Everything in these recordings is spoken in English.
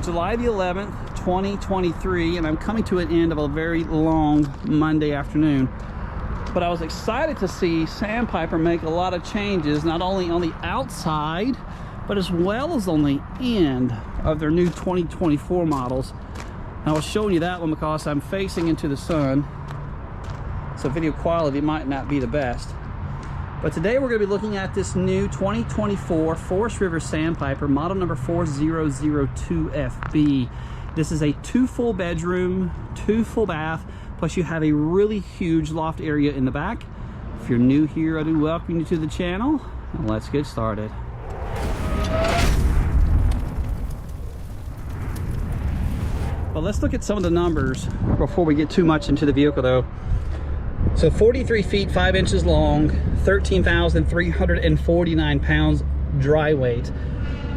July the 11th, 2023, and I'm coming to an end of a very long Monday afternoon. But I was excited to see Sandpiper make a lot of changes, not only on the outside, but as well as on the end of their new 2024 models. And I was showing you that one because I'm facing into the sun, so video quality might not be the best. But today we're going to be looking at this new 2024 Forest River Sandpiper, model number 4002FB. This is a 2 full bedroom, 2 full bath, plus you have a really huge loft area in the back. If you're new here, I do welcome you to the channel, and let's get started. But let's look at some of the numbers before we get too much into the vehicle though. So 43 feet 5 inches long, 13,349 pounds dry weight.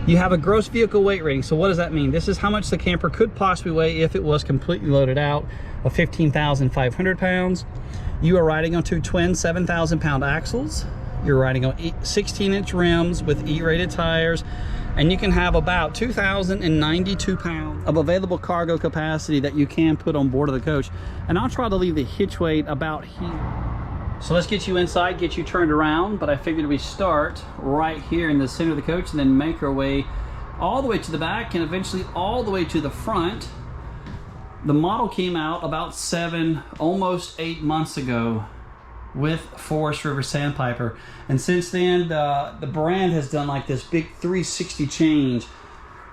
You have a gross vehicle weight rating. So what does that mean? This is how much the camper could possibly weigh if it was completely loaded out, of 15,500 pounds. You are riding on 2 twin 7,000 pound axles. You're riding on 16-inch rims with E-rated tires, and you can have about 2,092 pounds of available cargo capacity that you can put on board of the coach. And I'll try to leave the hitch weight about here. So let's get you inside, get you turned around, but I figured we start right here in the center of the coach and then make our way all the way to the back and eventually all the way to the front. The model came out about 7, almost 8 months ago with Forest River Sandpiper, and since then the brand has done like this big 360 change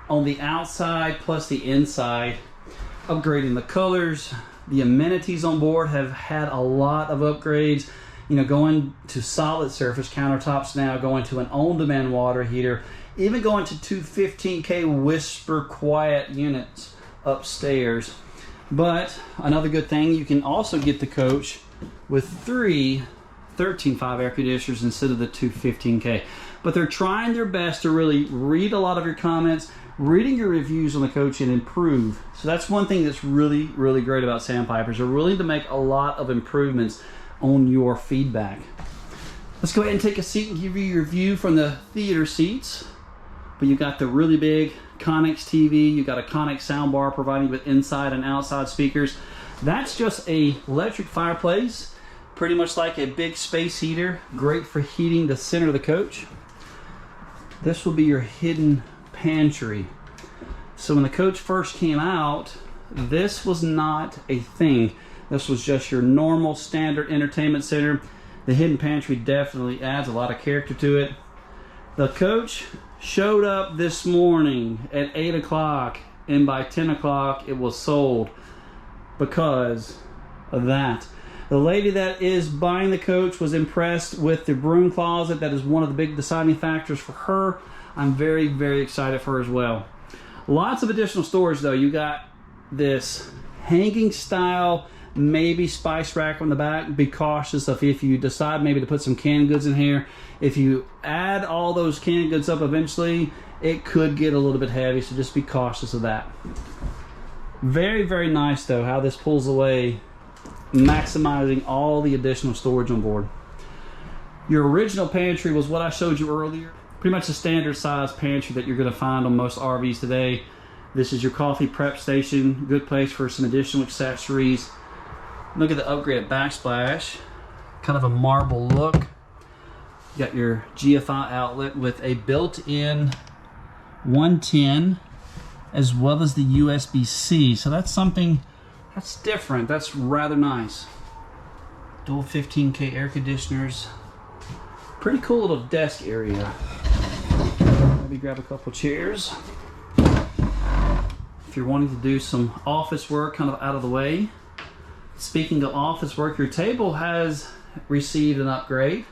on the outside plus the inside, upgrading the colors. The amenities on board have had a lot of upgrades, you know, going to solid surface countertops now, going to an on-demand water heater, even going to 2 15K whisper quiet units upstairs. But another good thing, you can also get the coach with 3 13.5 air conditioners instead of the 2 15K. But they're trying their best to really read a lot of your comments, reading your reviews on the coach, and improve. So that's one thing that's really, really great about Sandpipers. They're willing to make a lot of improvements on your feedback. Let's go ahead and take a seat and give you your view from the theater seats. But you've got the really big Connex TV. You've got a Connex soundbar providing with inside and outside speakers. That's just a electric fireplace, pretty much like a big space heater, great for heating the center of the coach. This will be your hidden pantry. So when the coach first came out, this was not a thing. This was just your normal standard entertainment center. The hidden pantry definitely adds a lot of character to it. The coach showed up this morning at 8 o'clock, and by 10 o'clock it was sold because of that. The lady that is buying the coach was impressed with the broom closet. That is one of the big deciding factors for her. I'm very, very excited for her as well. Lots of additional storage though. You got this hanging style, maybe spice rack on the back. Be cautious of if you decide maybe to put some canned goods in here. If you add all those canned goods up eventually, it could get a little bit heavy, so just be cautious of that. Very, very nice though how this pulls away, maximizing all the additional storage on board. Your original pantry was what I showed you earlier. Pretty much a standard size pantry that you're going to find on most RVs today. This is your coffee prep station, good place for some additional accessories. Look at the upgraded backsplash, kind of a marble look. You got your GFI outlet with a built-in 110 as well as the USB-C. So that's something that's different. That's rather nice. Dual 15K air conditioners. Pretty cool little desk area. Maybe grab a couple chairs. If you're wanting to do some office work kind of out of the way. Speaking of office work, your table has received an upgrade.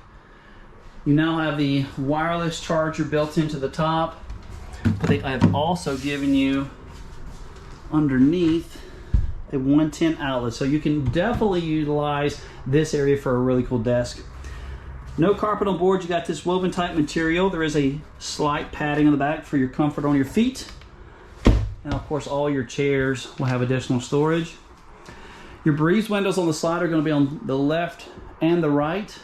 You now have the wireless charger built into the top. But I have also given you underneath a 110 outlet, so you can definitely utilize this area for a really cool desk. No carpet on board. You got this woven type material. There is a slight padding on the back for your comfort on your feet, and of course all your chairs will have additional storage. Your breeze windows on the side are going to be on the left and the right.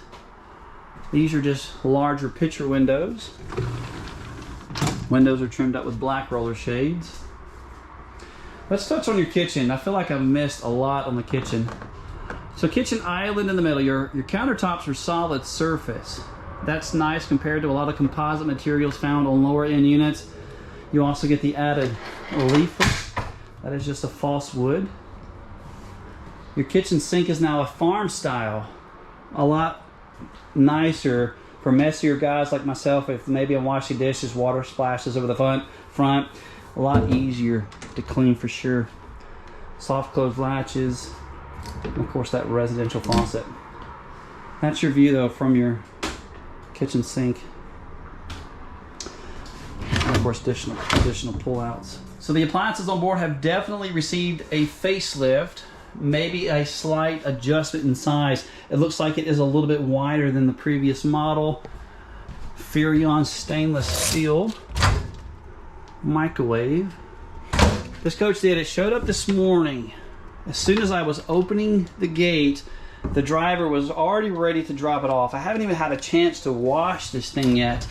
These are just larger picture windows. Windows are trimmed up with black roller shades. Let's touch on your kitchen. I feel like I've missed a lot on the kitchen. So kitchen island in the middle. Your countertops are solid surface. That's nice compared to a lot of composite materials found on lower end units. You also get the added leaf. That is just a false wood. Your kitchen sink is now a farm style. A lot nicer for messier guys like myself. If maybe I'm washing dishes, water splashes over the front. A lot easier to clean for sure. Soft close latches. And of course that residential faucet. That's your view though from your kitchen sink. And of course additional pull-outs. So the appliances on board have definitely received a facelift, maybe a slight adjustment in size. It looks like it is a little bit wider than the previous model. Furrion stainless steel microwave. This coach did, it showed up this morning. As soon as I was opening the gate, the driver was already ready to drop it off. I haven't even had a chance to wash this thing yet.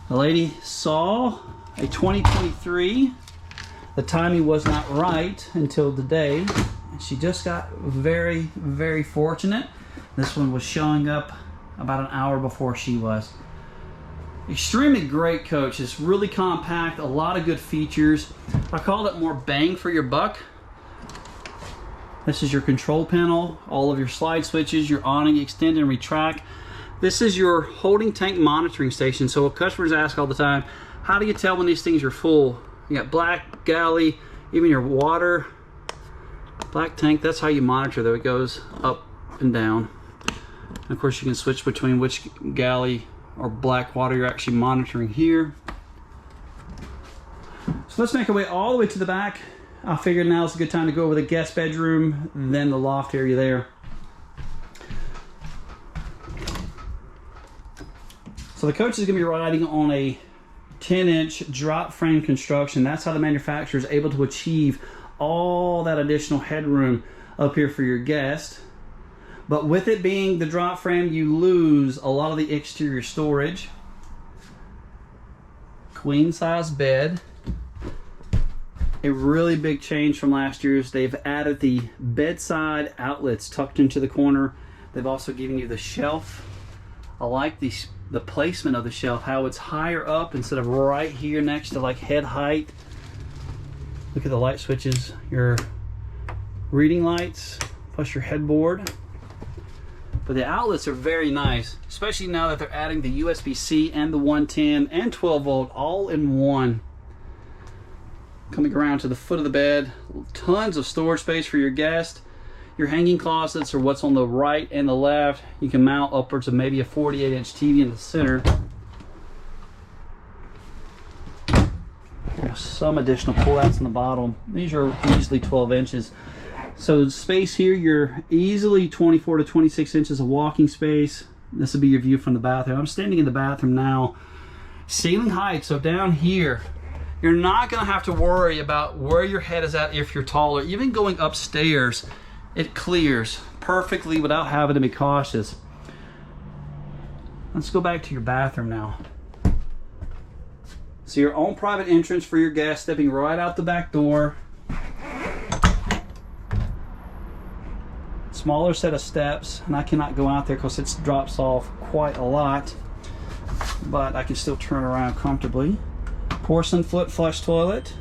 The lady saw a 2023. The timing was not right until today. And she just got very, very fortunate. This one was showing up about an hour before she was. Extremely great coach. It's really compact, a lot of good features. I call it more bang for your buck. This is your control panel, all of your slide switches, your awning, extend and retract. This is your holding tank monitoring station. So customers ask all the time, how do you tell when these things are full? You got black galley, even your water, black tank. That's how you monitor though. It goes up and down. And of course you can switch between which galley or black water you're actually monitoring here. So let's make our way all the way to the back. I figured now is a good time to go over the guest bedroom, then the loft area there. So the coach is going to be riding on a 10-inch drop frame construction. That's how the manufacturer is able to achieve all that additional headroom up here for your guest. But with it being the drop frame, you lose a lot of the exterior storage. Queen size bed. A really big change from last year's. They've added the bedside outlets tucked into the corner. They've also given you the shelf. I like the placement of the shelf, how it's higher up instead of right here next to like head height. Look at the light switches, your reading lights, plus your headboard. But the outlets are very nice, especially now that they're adding the USB-C and the 110 and 12 volt all in one. Coming around to the foot of the bed, tons of storage space for your guest. Your hanging closets are what's on the right and the left. You can mount upwards of maybe a 48-inch TV in the center. There's some additional pull-outs in the bottom. These are easily 12 inches. So space here, you're easily 24 to 26 inches of walking space. This will be your view from the bathroom. I'm standing in the bathroom now. Ceiling height, so down here, you're not going to have to worry about where your head is at if you're taller. Even going upstairs, it clears perfectly without having to be cautious. Let's go back to your bathroom now. So your own private entrance for your guest, stepping right out the back door. Smaller set of steps, and I cannot go out there because it drops off quite a lot, but I can still turn around comfortably. Porcelain foot flush toilet.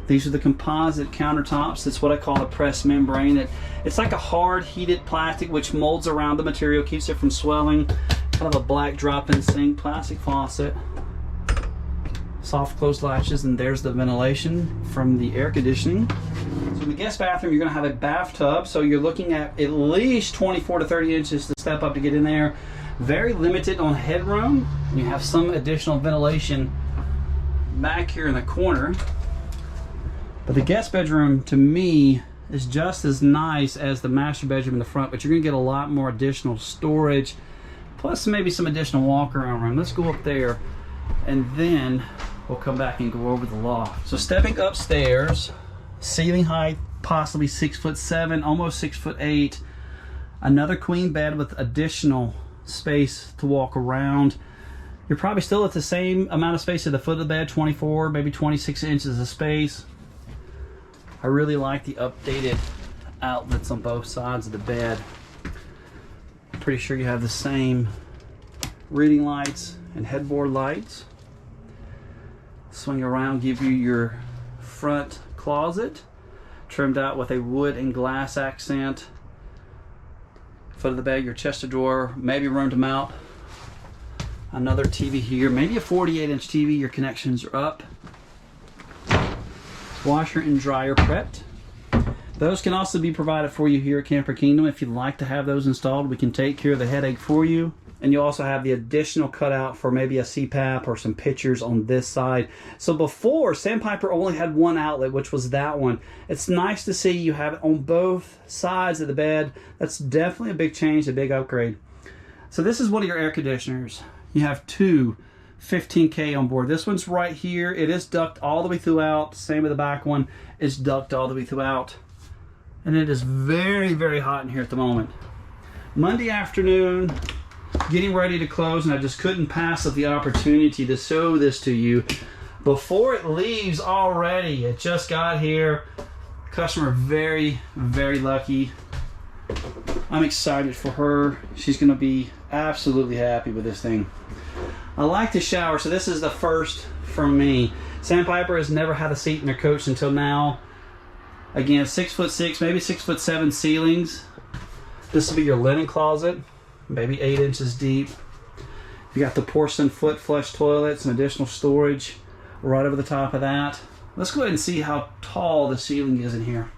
These are the composite countertops. That's what I call a pressed membrane. It's like a hard heated plastic which molds around the material, keeps it from swelling. Kind of a black drop-in sink, plastic faucet, soft closed latches, and there's the ventilation from the air conditioning. So in the guest bathroom, you're going to have a bathtub, so you're looking at least 24 to 30 inches to step up to get in there. Very limited on headroom. You have some additional ventilation back here in the corner. But the guest bedroom, to me, is just as nice as the master bedroom in the front, but you're going to get a lot more additional storage, plus maybe some additional walk-around room. Let's go up there, and then we'll come back and go over the loft. So stepping upstairs, ceiling height possibly 6'7", almost 6'8". Another queen bed with additional space to walk around. You're probably still at the same amount of space at the foot of the bed, 24, maybe 26 inches of space. I really like the updated outlets on both sides of the bed. Pretty sure you have the same reading lights and headboard lights. Swing around, give you your front closet, trimmed out with a wood and glass accent. Foot of the bed, your chest of drawer, maybe room to mount another TV here, maybe a 48-inch TV. Your connections are up. Washer and dryer prepped. Those can also be provided for you here at Camper Kingdom. If you'd like to have those installed, we can take care of the headache for you. And you also have the additional cutout for maybe a CPAP or some pictures on this side. So before, Sandpiper only had one outlet, which was that one. It's nice to see you have it on both sides of the bed. That's definitely a big change, a big upgrade. So this is one of your air conditioners. You have two 15K on board. This one's right here. It is ducted all the way throughout. Same with the back one. It's ducted all the way throughout. And it is very, very hot in here at the moment. Monday afternoon, getting ready to close, and I just couldn't pass up the opportunity to show this to you before it leaves already. It just got here. Customer very, very lucky. I'm excited for her. She's going to be absolutely happy with this thing. I like the shower, so this is the first for me. Sandpiper has never had a seat in their coach until now. Again, 6'6", maybe 6'7" ceilings. This will be your linen closet, maybe 8 inches deep. You got the porcelain foot flush toilet, some additional storage right over the top of that. Let's go ahead and see how tall the ceiling is in here.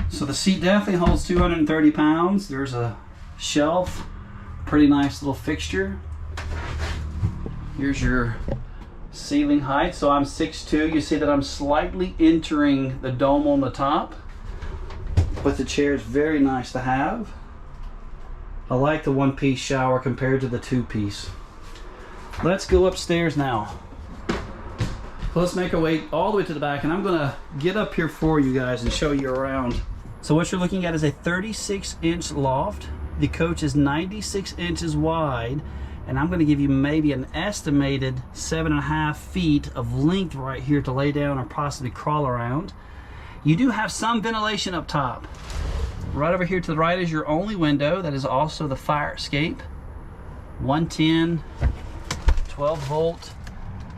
So the seat definitely holds 230 pounds. There's a shelf, pretty nice little fixture. Here's your ceiling height. So I'm 6'2". You see that I'm slightly entering the dome on the top. But the chair is very nice to have. I like the one-piece shower compared to the two-piece. Let's go upstairs now. Let's make our way all the way to the back, and I'm gonna get up here for you guys and show you around. So what you're looking at is a 36-inch loft. The coach is 96 inches wide, and I'm gonna give you maybe an estimated 7.5 feet of length right here to lay down or possibly crawl around. You do have some ventilation up top. Right over here to the right is your only window. That is also the fire escape. 110, 12 volt,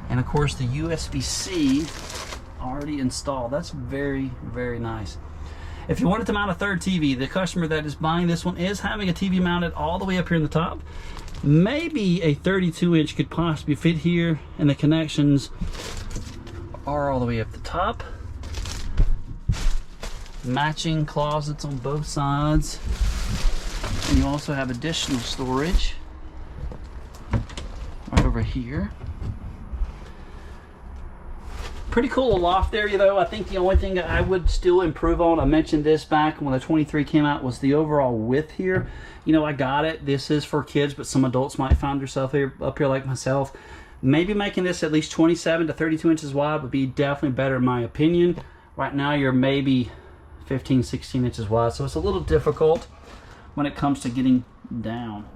and of course the USB-C already installed. That's very, very nice. If you wanted to mount a third TV, the customer that is buying this one is having a TV mounted all the way up here in the top. Maybe a 32-inch could possibly fit here, and the connections are all the way up the top. Matching closets on both sides, and you also have additional storage right over here. Pretty cool loft area though. I think the only thing that I would still improve on, I mentioned this back when the 23 came out, was the overall width here. You know, I got it. This is for kids, but some adults might find themselves up here like myself. Maybe making this at least 27 to 32 inches wide would be definitely better in my opinion. Right now you're maybe 15, 16 inches wide, so it's a little difficult when it comes to getting down.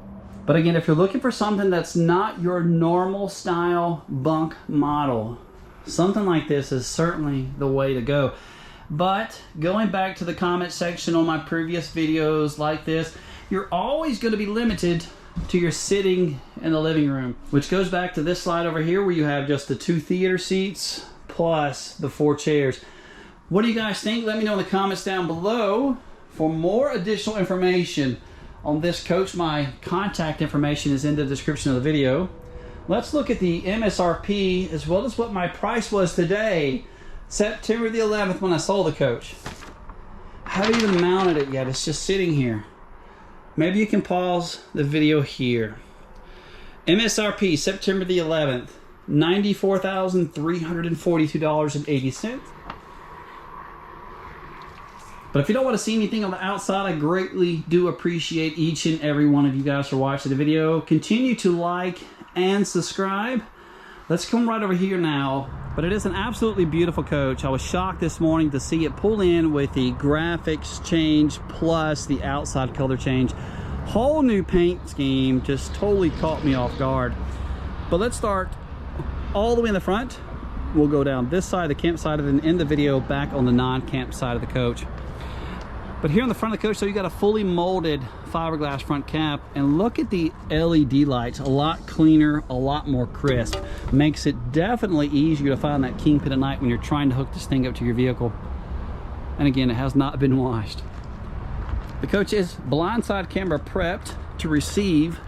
But again, if you're looking for something that's not your normal style bunk model, something like this is certainly the way to go. But going back to the comment section on my previous videos like this, you're always going to be limited to your sitting in the living room, which goes back to this slide over here where you have just the 2 theater seats plus the 4 chairs. What do you guys think? Let me know in the comments down below. For more additional information on this coach, my contact information is in the description of the video. Let's look at the MSRP as well as what my price was today, September the 11th, when I sold the coach. I haven't even mounted it yet. It's just sitting here. Maybe you can pause the video here. MSRP September the 11th, $94,342.80. But if you don't want to see anything on the outside, I greatly do appreciate each and every one of you guys for watching the video. Continue to like and subscribe. Let's come right over here now. But it is an absolutely beautiful coach. I was shocked this morning to see it pull in with the graphics change plus the outside color change. Whole new paint scheme just totally caught me off guard. But let's start all the way in the front. We'll go down this side, the camp side, and then end the video back on the non-camp side of the coach. But here on the front of the coach, so you got a fully molded fiberglass front cap, and look at the LED lights, a lot cleaner, a lot more crisp. Makes it definitely easier to find that kingpin at night when you're trying to hook this thing up to your vehicle. And again, it has not been washed. The coach is blindside camera prepped to receive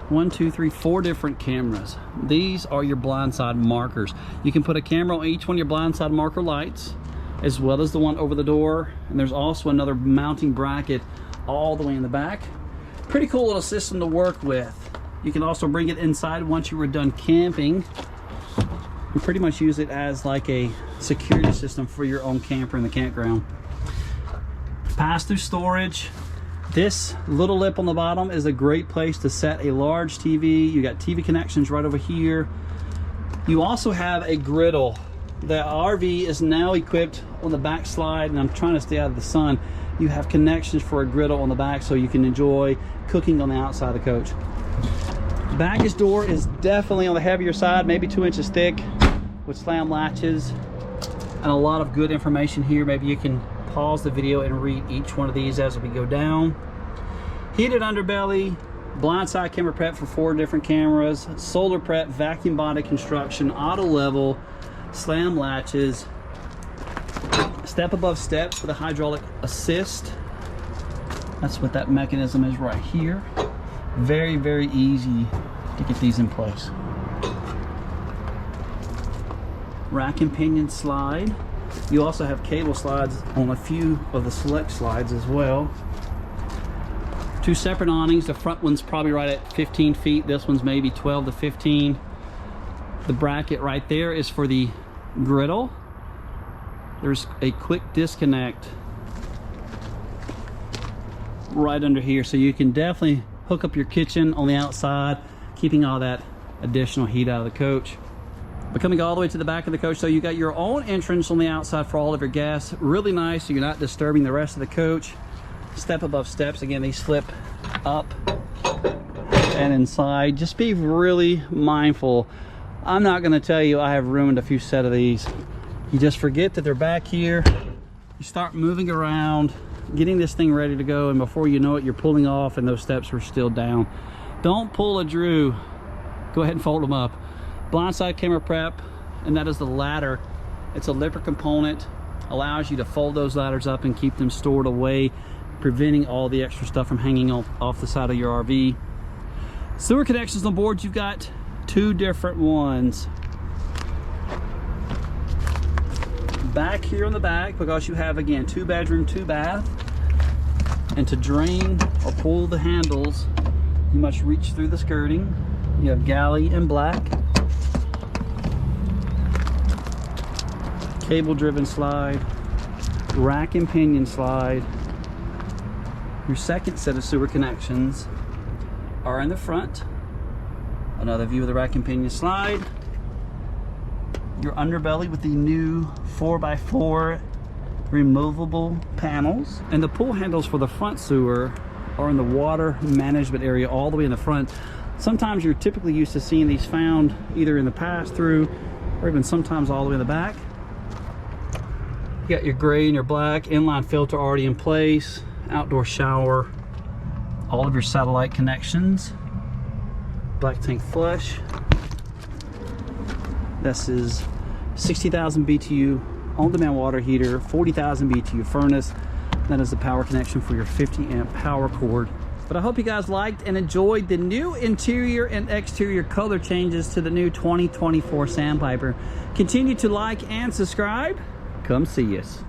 4 different cameras. These are your blindside markers. You can put a camera on each one of your blindside marker lights, as well as the one over the door, and there's also another mounting bracket all the way in the back. Pretty cool little system to work with. You can also bring it inside once you were done camping and pretty much use it as like a security system for your own camper in the campground. Pass-through storage. This little lip on the bottom is a great place to set a large TV. You got TV connections right over here. You also have a griddle. The RV is now equipped on the back slide, and I'm trying to stay out of the sun. You have connections for a griddle on the back so you can enjoy cooking on the outside of the coach. Baggage door is definitely on the heavier side, maybe 2 inches thick, with slam latches, and a lot of good information here. Maybe you can pause the video and read each one of these as we go down. Heated underbelly, blindside camera prep for 4 different cameras, solar prep, vacuum bonded construction, auto level, slam latches, step above steps with a hydraulic assist. That's what that mechanism is right here. Very, very easy to get these in place. Rack and pinion slide. You also have cable slides on a few of the select slides as well. 2 separate awnings. The front one's probably right at 15 feet. This one's maybe 12 to 15. The bracket right there is for the griddle. There's a quick disconnect right under here, so you can definitely hook up your kitchen on the outside, keeping all that additional heat out of the coach. But coming all the way to the back of the coach, so you got your own entrance on the outside for all of your guests. Really nice, so you're not disturbing the rest of the coach. Step above steps. Again, they slip up and inside. Just be really mindful. I'm not going to tell you I have ruined a few set of these. You just forget that they're back here. You start moving around, getting this thing ready to go, and before you know it, you're pulling off and those steps are still down. Don't pull a Drew. Go ahead and fold them up. Blindside camera prep, and that is the ladder. It's a lipper component, allows you to fold those ladders up and keep them stored away, preventing all the extra stuff from hanging off the side of your RV. Sewer connections on board, you've got 2 different ones. Back here on the back, because you have, again, 2 bedroom, 2 bath, and to drain or pull the handles, you must reach through the skirting. You have galley in black. Cable driven slide, rack and pinion slide. Your second set of sewer connections are in the front. Another view of the rack and pinion slide. Your underbelly with the new 4x4 removable panels. And the pull handles for the front sewer are in the water management area all the way in the front. Sometimes you're typically used to seeing these found either in the pass-through or even sometimes all the way in the back. You got your gray and your black, inline filter already in place, outdoor shower, all of your satellite connections, black tank flush. This is 60,000 BTU on-demand water heater, 40,000 BTU furnace. That is the power connection for your 50 amp power cord. But I hope you guys liked and enjoyed the new interior and exterior color changes to the new 2024 Sandpiper. Continue to like and subscribe. Come see us.